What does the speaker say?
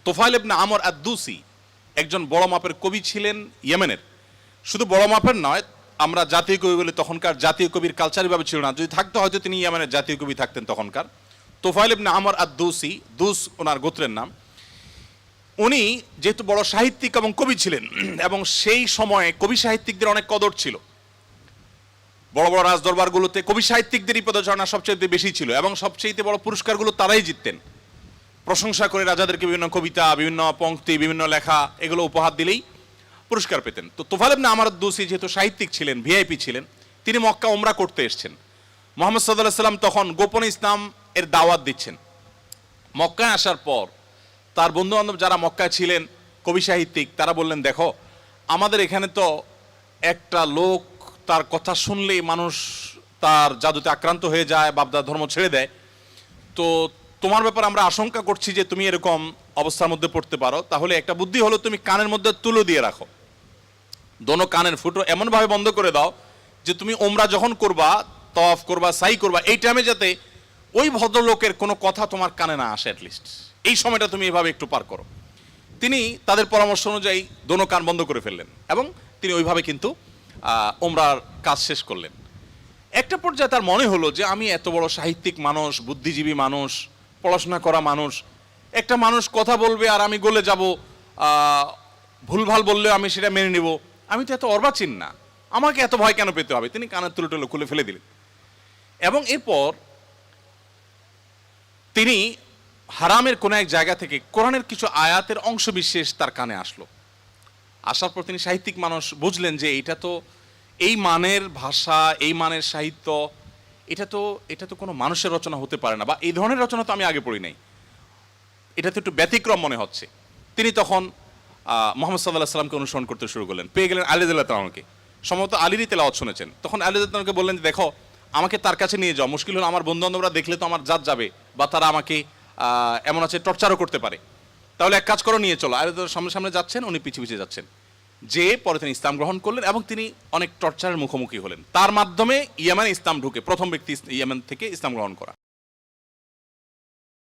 তোফাইল ইবনে আমর আদ-দুসি একজন বড় মাপের কবি ছিলেন ইয়েমেনের। শুধু বড় মাপের নয়, আমরা জাতীয় কবি বলি, তখনকার জাতীয় কবির কালচারভাবে ছিল না, যদি থাকতো হয়তো তিনি ইয়েমেনের জাতীয় কবি থাকতেন তখনকার। তোফাইল ইবনে আমর আদ-দুসি, দুস ওনার গোত্রের নাম। উনি যেহেতু বড় সাহিত্যিক এবং কবি ছিলেন, এবং সেই সময়ে কবি সাহিত্যিকদের অনেক কদর ছিল, বড় বড় রাজদরবারগুলোতে কবি সাহিত্যিকদেরই পদচারণা সবচেয়ে বেশি ছিল, এবং সবচেয়ে বড় পুরস্কারগুলো তারাই জিততেন। প্রশংসা করে রাজাদেরকে বিভিন্ন কবিতা, বিভিন্ন পংক্তি, বিভিন্ন লেখা এগুলো উপহার দিলেই পুরস্কার পেতেন। তো তোফাইল ইবনে আমর আদ-দুসি যেহেতু সাহিত্যিক ছিলেন, ভিআইপি ছিলেন, তিনি মক্কা উমরা করতে এসেছেন। মুহাম্মদ সাল্লাল্লাহু আলাইহি ওয়াসাল্লাম তখন গোপনে ইসলাম এর দাওয়াত দিচ্ছেন। মক্কায় আসার পর তার বন্ধু বান্ধব যারা মক্কায় ছিলেন কবি সাহিত্যিক, তারা বললেন, দেখো আমাদের এখানে তো একটা লোক, তার কথা শুনলেই মানুষ তার জাদুতে আক্রান্ত হয়ে যায়, বাপদার ধর্ম ছেড়ে দেয়। তো তোমার ব্যাপারে আমরা আশঙ্কা করছি যে তুমি এরকম অবস্থার মধ্যে পড়তে পারো। তাহলে একটা বুদ্ধি হলো, তুমি কানের মধ্যে তুলো দিয়ে রাখো, দোনো কানের ফুটো এমনভাবে বন্ধ করে দাও যে তুমি ওমরা যখন করবা, তওয়াফ করবা, সাই করবা, এই টাইমে যাতে ওই ভদ্রলোকের কোনো কথা তোমার কানে না আসে, অ্যাটলিস্ট এই সময়টা তুমি এভাবে একটু পার করো। তিনি তাদের পরামর্শ অনুযায়ী দোনো কান বন্ধ করে ফেললেন, এবং তিনি ওইভাবে কিন্তু ওমরার কাজ শেষ করলেন। একটা পর্যায়ে তার মনে হলো যে আমি এত বড় সাহিত্যিক মানুষ, বুদ্ধিজীবী মানুষ, পড়াশোনা করা মানুষ, একটা মানুষ কথা বলবে আর আমি গলে যাব, ভুলভাল বললেও আমি সেটা মেনে নেব, আমি তো এত অর্বাচীন না, আমাকে এত ভয় কেন পেতে হবে। তিনি কানের তুলো টুলো খুলে ফেলে দিলেন, এবং এরপর তিনি হারামের কোন এক জায়গা থেকে কোরআনের কিছু আয়াতের অংশ বিশেষ তার কানে আসলো। আসার পর তিনি সাহিত্যিক মানুষ, বুঝলেন যে এটা তো এই মানের ভাষা, এই মানের সাহিত্য, এটা তো কোনো মানুষের রচনা হতে পারে না, বা এই ধরনের রচনা তো আমি আগে পড়ি নাই, এটা তো একটু ব্যতিক্রম মনে হচ্ছে। তিনি তখন মুহাম্মদ সাল্লাল্লাহু আলাইহি সাল্লামকে অনুসরণ করতে শুরু করলেন। পেয়ে গেলেন আলী রাদিয়াল্লাহু তাআলাকে, সম্ভবত আলীরই তেলাওয়াত শুনেছেন। তখন আলী রাদিয়াল্লাহু তাআলাকে বললেন যে দেখো আমাকে তার কাছে নিয়ে যাও, মুশকিল হলো আমার বন্ধু বান্ধবরা দেখলে তো আমার জাত যাবে, বা তারা আমাকে এমন আছে টর্চারও করতে পারে, তাহলে এক কাজ করো, নিয়ে চলো। আলী রাদিয়াল্লাহু সামনে সামনে যাচ্ছেন, উনি পিছিয়ে পিছিয়ে যাচ্ছেন। যে পরে তিনি ইসলাম গ্রহণ করলেন, এবং তিনি অনেক টর্চারের মুখোমুখি হলেন। তার মাধ্যমে ইয়েমেনে ইসলাম ঢুকে প্রথম ব্যক্তি ইয়েমেন থেকে ইসলাম গ্রহণ করা।